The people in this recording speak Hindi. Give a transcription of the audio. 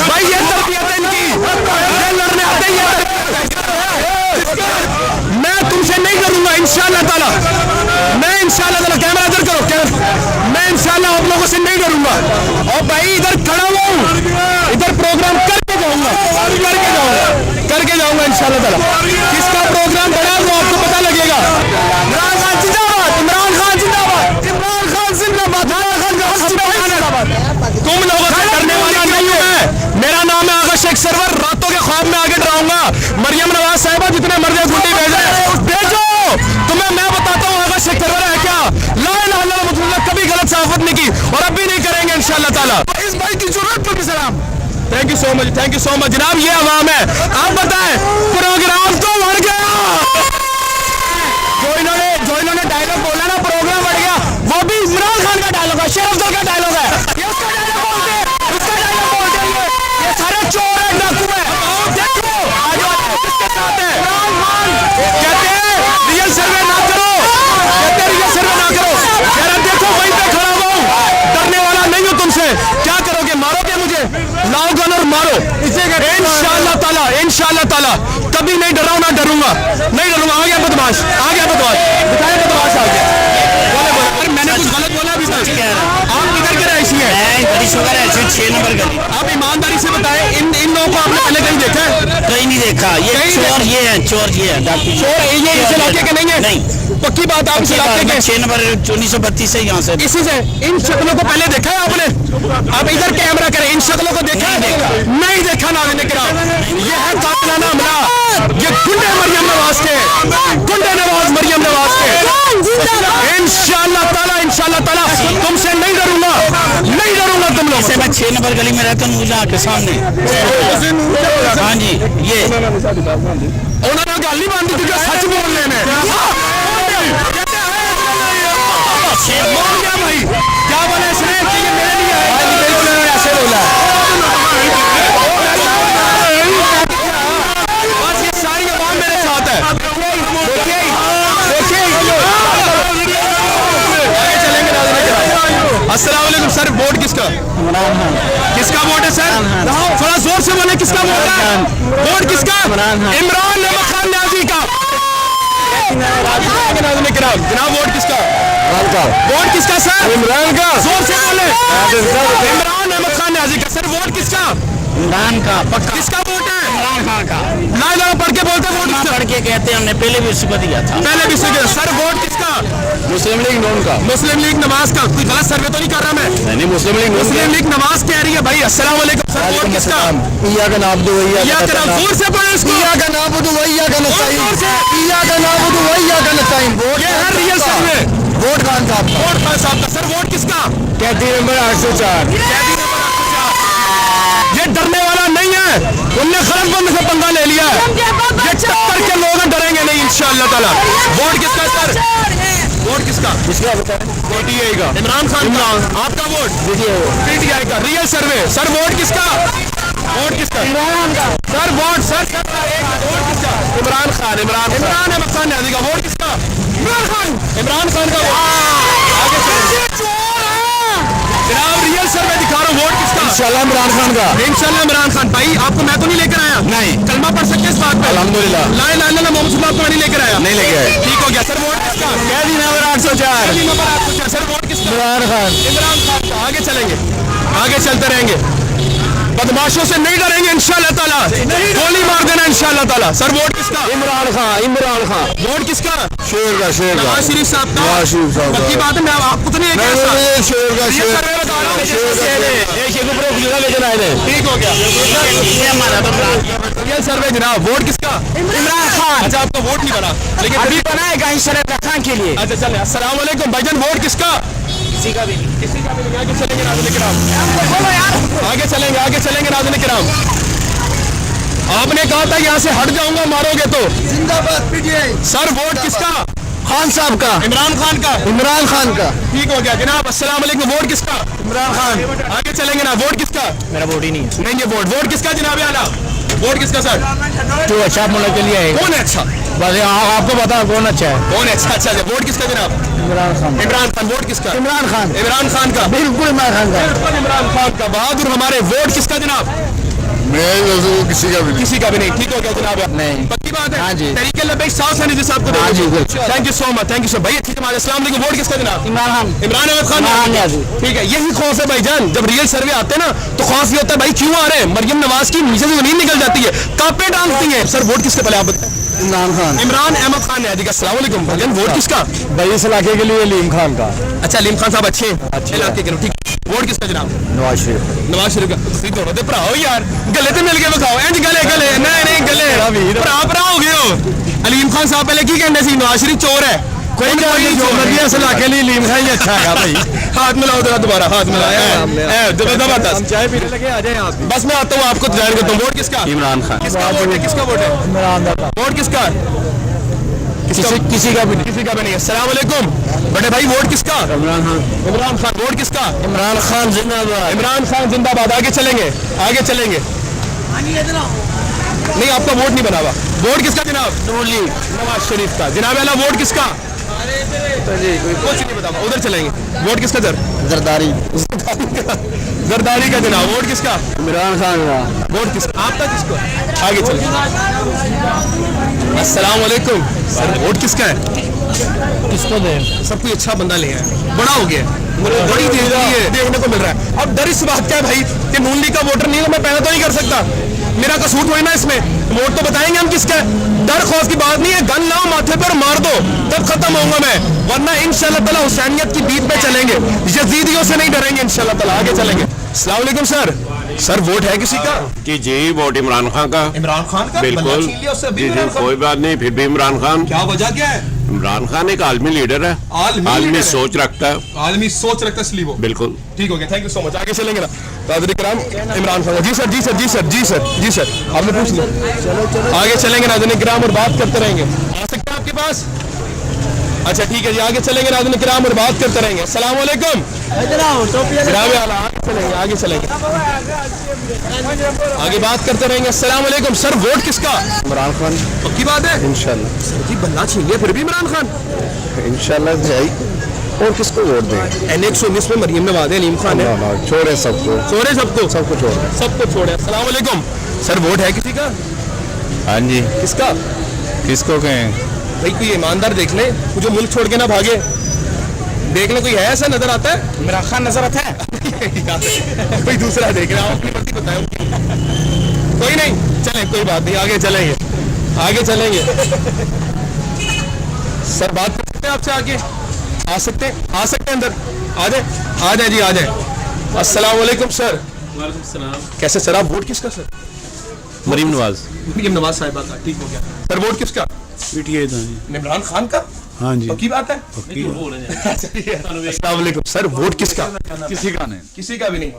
भाई ये तरबियत है इनकी, ये लड़ने आते ही मैं तुमसे नहीं डरूंगा इंशाअल्लाह ताला, मैं इंशाअल्लाह ताला, कैमरा इधर करो, मैं इंशाअल्लाह आप लोगों से नहीं डरूंगा। और भाई इधर खड़ा हुआ हूँ, इधर प्रोग्राम करके जाऊंगा इंशाअल्लाह ताला। किसका प्रोग्राम बड़ा वो आपको पता लगेगा। इमरान खान जिंदाबाद, इमरान खान जिंदाबाद, इमरान खान जिंदाबाद, तुम लोगों से डरने वाला नहीं हूं मैं। मेरा नाम है आगा शेख सरवर, रातों के ख्वाब में आगे डराऊंगा। मरियम नवाज साहिबा जितने मर्जी गुंडी भेजो, तुम्हें मैं बताता हूँ आगा शेख सरवर है क्या। ला इलाहा इल्लल्लाह मुहम्मद कभी गलत साफत नहीं की और अब भी नहीं करेंगे इंशाअल्लाह ताला। इस भाई की जरूरत पर भी सलाम। Thank you so much, thank you so much जनाब। ये आवाम है, आप बताएं प्रोग्राम तो बढ़ गया। जो इन्होंने डायलॉग बोला ना, प्रोग्राम बढ़ गया, वो भी इमरान खान का डायलॉग है, शेर अफजल का डायलॉग है। ये उसका डायलॉग बोलते हैं, ये सारे चोर है, डाकू है। देखो किसके साथ है इमरान खान। कहते हैं रियल सर्वे ना करो, कहते हैं रियल सर्वे ना करो। यार देखो वहीं पे खड़ा हुआ हूं, डरने वाला नहीं हूं तुमसे। क्या करोगे, मारोगे मुझे, लाओ गन और मारो। इंशाअल्लाह ताला, इंशाअल्लाह ताला कभी नहीं डराऊं, ना डरूंगा, नहीं डरूंगा। आ गया बदमाश, आ गया बदमाश, दिखाए बदमाश आ गया। बोले मैंने कुछ गलत बोला अभी तक? आप किधर के रईसी हैं? बड़ी शुगर है, 6 नंबर गली। आप ईमानदारी से बताएं, इन लोगों को आपने पहले कहीं देखा है? कहीं नहीं देखा। ये चोर ये है, चोर ये है, चोर ये इस इलाके के नहीं है? नहीं, पक्की बात। आप इस इलाके के 6 नंबर 1932 से यहाँ से। इसी से इन शक्लों को पहले देखा है आपने? आप इधर कैमरा करें, इन शक्लों को देखा है? नहीं देखा नाज़रीन किराम। ये है कातिलाना हमला, ये गुंडे मरियम नवाज के, गुंडे नवाज मरियम नवाज के। इंशाअल्लाह ताला, इंशाअल्लाह ताला तुमसे नहीं डरूंगा, नहीं डरूंगा तुम लोग से। मैं 6 नंबर गली में रहता हूँ, के सामने। हाँ जी, ये उन्होंने गल नहीं मानती थी, सच बोलने में बोल गया भाई। क्या बोले इसने कि ये मेरे लिए है? ऐसे बोला बस, ये सारी आवाम मेरे साथ है। देखिए आगे चलेंगे नाज़रीन। अस्सलाम वालेकुम सर, वोट किसका? किसका वोट है सर? थोड़ा जोर से बोले, किसका वोट है? वोट किसका? इमरान खान न्याजी का। जनाब वोट किसका? वोट किसका सर? इमरान का। जोर से बोले। इमरान अहमद खान न्याजी का। सर वोट किसका? इमरान का। पक्का किसका वोट है? इमरान खान का। ला पढ़ के बोलते वोट किसका? पढ़ के कहते हैं, हमने पहले भी उसको दिया था। पहले भी उसको। सर वोट किसका? मुस्लिम लीग नून का। मुस्लिम लीग नमाज का। कोई गलत सर्वे तो नहीं कर रहा मैं? नहीं, मुस्लिम लीग नमाज कह रही है भाई। अस्सलाम वालेकुम सर, वोट किसका? इया का नाम दो, या का जोर से पढ़े इसको। इया का नाम दो, इया का नसाई, इया का नाम दो, इया का नसाई। वोट ये है रियल सर्वे। वोट खान साहब का। वोट खान साहब का। सर वोट किसका? कैदी नंबर 804। ये डरने वाला नहीं है, उनने खरब बंद से पंगा ले लिया है। ये टक्कर के लोग डरेंगे नहीं इंशाअल्लाह ताला। वोट किसका सर? वोट किसका? पीटीआई का। इमरान खान का। आपका वोट? पीटीआई का। रियल सर्वे। सर वोट किसका? वोट किसका? इमरान का। सर वोट सर वोट किसका? इमरान खान। इमरान अहमद खान न्याजी का। वोट किसका? इमरान खान का। जनाब रियल सर्वे दिखा रहा हूँ, वोट किसका? इंशाल्लाह इमरान खान का। इंशाल्लाह इमरान खान। भाई आपको मैं तो नहीं लेकर आया? नहीं। कलमा पढ़ सकते इस बात पे? अल्हम्दुलिल्लाह। ला इलाहा इल्लल्लाह मोहम्मद रसूलुल्लाह को नहीं लेकर आया? नहीं लेके आए। ठीक हो गया। सर वोट किसका? कैदी नंबर 804। कैदी नंबर 804। सर वोट किसका? इमरान खान। इमरान खान का। आगे चलेंगे, आगे चलते रहेंगे। बदमाशों से नहीं डरेंगे इंशाअल्लाह ताला, गोली मार देना इंशाअल्लाह ताला। सर वोट किसका? इमरान खान। इमरान खान। वोट किसका? शेर का। शेर का। नवाज शरीफ साहब का। नवाज शरीफ साहब का। पक्की बात है, मैं आपको तो नहीं है नहीं, शेर का। ये शेर सर्वे बता रहा हूँ। शेर लेकर आए थे। ठीक हो गया। रियल सर्वे जनाब। वोट किसका? इमरान खान। अच्छा आपका वोट नहीं बना, लेकिन अभी बनाएगा इंशाअल्लाह खान के लिए। अच्छा चले। अस्सलाम वालेकुम भाईजान, वोट किसका? किसी का भी नहीं। किसी का भी नहीं। आगे चलेंगे नाज़रीन किराम, आगे चलेंगे, आगे चलेंगे नाज़रीन किराम। आपने कहा था यहाँ से हट जाऊंगा मारोगे तो। जिंदाबाद पीटीआई। सर वोट किसका? खान साहब का। इमरान खान का। इमरान खान का। ठीक हो गया जनाब। अस्सलाम वालेकुम। वोट किसका? इमरान खान। आगे चलेंगे ना। वोट किसका? मेरा वोट ही नहीं है। नहीं ये वोट किसका जनाब आला? वोट किसका सर? जो अच्छा मुल्क के लिए है। कौन है अच्छा? बस आपको बता कौन अच्छा है। कौन है अच्छा? वोट किसका जनाब? इमरान खान। इमरान खान। वोट किसका? इमरान खान। इमरान खान का। बिल्कुल इमरान खान का। बिल्कुल इमरान खान का। बहादुर हमारे। वोट किसका जनाब? किसी का भी नहीं। किसी का भी नहीं। ठीक हो गया जनाब? नहीं। पक्की बात है? हाँ जी। तरीके लबैक साफ सानी जी साहब को हाँ जी, thank you so much, thank you so भाई। ठीक है, अस्सलाम वालेकुम। वोट किसका जनाब? इमरान खान। इमरान अहमद खान। ठीक है, यही खौफ है भाईजान। जब रियल सर्वे आते हैं ना तो खौफ ये होता है भाई क्यों आ रहे हैं। मरियम नवाज की नीचे से जमीन निकल जाती है, कापे डालती है। सर वोट किसके पहले आप बताएं? इमरान खान। इमरान अहमद खान ने। अस्सलाम वालेकुम भाईजान, वोट किसका? भाई इस इलाके के लिए अलीम खान का। अच्छा, अलीम खान साहब अच्छे हैं इलाके के। ठीक, वोट किसका जनाब? नवाज शरीफ। नवाज शरीफ का। ਤੁਸੀਂ ਦੋਨੋਂ ਤੇ ਭਰਾ ਹੋ ਯਾਰ, गले ਤੇ मिल के ਵਿਖਾਓ। ਇੰਜ गले गले नहीं गले ਭਰਾ ਭਰਾ हो गए हो। अलीम खान साहब पहले की कहने सी नवाज शरीफ चोर है। कोई जो मर्जी इस इलाके लिए अलीम खान ही अच्छा है भाई। हाथ मिलाओ जरा, दोबारा हाथ मिलाओ। जबरदस्त। चाय पीने लगे आ जाए आप। बस मैं आता हूँ, आपको जान करता हूँ। वोट किसका? इमरान खान। किसका वोट है? किसका वोट है? इमरान खान। वोट किसका? किसी का भी नहीं। किसी का भी नहीं। अस्सलाम वालेकुम बड़े भाई, वोट किसका? इमरान खान। इमरान खान। वोट किसका? इमरान खान जिंदाबाद। इमरान खान जिंदाबाद। आगे चलेंगे, आगे चलेंगे। नहीं, आपका वोट नहीं बना हुआ। वोट किसका जनाब? नवाज शरीफ का। जनाब आला वोट किसका? कुछ नहीं बता, उधर चलेंगे। वोट किसका सर? जरदारी। जरदारी का जनाब। वोट किसका? इमरान खान का। वोट किसका? आपका किसको? आगे चलेंगे। अस्सलाम वालेकुम सर, वोट किसका है? किसको दे? सब कोई अच्छा बंदा ले आया, बड़ा हो गया है, बड़ी देखने को मिल रहा है। अब डर इस बात का है भाई कि नून लीग का वोटर नहीं है तो मैं पैदा तो नहीं कर सकता। मेरा कसूर थोड़ी ना इसमें। वोट तो बताएंगे हम किसका है। डर खौफ की बात नहीं है। गन लाओ माथे पर मार दो, तब खत्म होऊंगा मैं। वरना इंशाल्लाह ताला हुसैनियत की बीट पे चलेंगे, यजीदियों से नहीं डरेंगे इंशाल्लाह ताला। आगे चलेंगे। अस्सलाम वालेकुम सर। सर वोट है किसी का? जी वोट इमरान खान का। इमरान खान का? बिल्कुल जी, कोई बात नहीं, फिर भी इमरान खान। क्या वजह क्या है? इमरान खान एक आलमी लीडर है, आलमी सोच रखता है, आलमी सोच रखता है इसलिए वो। बिल्कुल ठीक हो गया, थैंक यू सो मच। आगे चलेंगे ना ताज़रीन कराम। इमरान खान। जी सर, जी सर, जी सर, जी सर, जी सर, आपने पूछ लिया। आगे चलेंगे नाज़रीन किराम और बात करते रहेंगे। आ सकते हैं आपके पास? अच्छा ठीक है जी, आगे चलेंगे नाज़रीन किराम और बात करते रहेंगे। अस्सलाम वालेकुम। जनाब आला, आगे चलेंगे, आगे चलेंगे, आगे बात करते रहेंगे। अस्सलाम वालेकुम सर, वोट किसका? इमरान खान। पक्की बात है? इंशाल्लाह। सर जी बल्ला छीन लिया, फिर भी इमरान खान। इंशाल्लाह जाए। और किसको वोट दें? N119 में मरियम नवाज है, अलीम खान है। छोड़े सबको। छोड़े सबको, सबको छोड़े। सबको छोड़े। अस्सलाम वालेकुम सर, वोट है किसी का? हाँ जी। किसका? किसको कहें? भाई कोई ईमानदार देख ले, जो मुल्क छोड़ के ना भागे। देख ले, कोई है ऐसा नजर आता है? इमरान खान नजर आता है। कोई दूसरा देख रहा हूँ, अपनी मर्जी बताएं। कोई नहीं, चलें, कोई बात नहीं, आगे चलेंगे, आगे चलेंगे। सर बात कर सकते हैं आपसे? आगे आ सकते हैं, आ सकते हैं अंदर। आ जाए, आ जाए जी, आ जाए। अस्सलाम वालेकुम सर। कैसे सर, आप वोट किसका सर? मरीम नवाज। मरियम नवाज साहिबा का। ठीक हो गया सर, वोट किसका? पीटीआई था। इमरान खान का। हाँ जी, पक्की बात है? अस्सलाम वालेकुम सर, वोट किसका? किसी का नहीं। किसी का भी नहीं।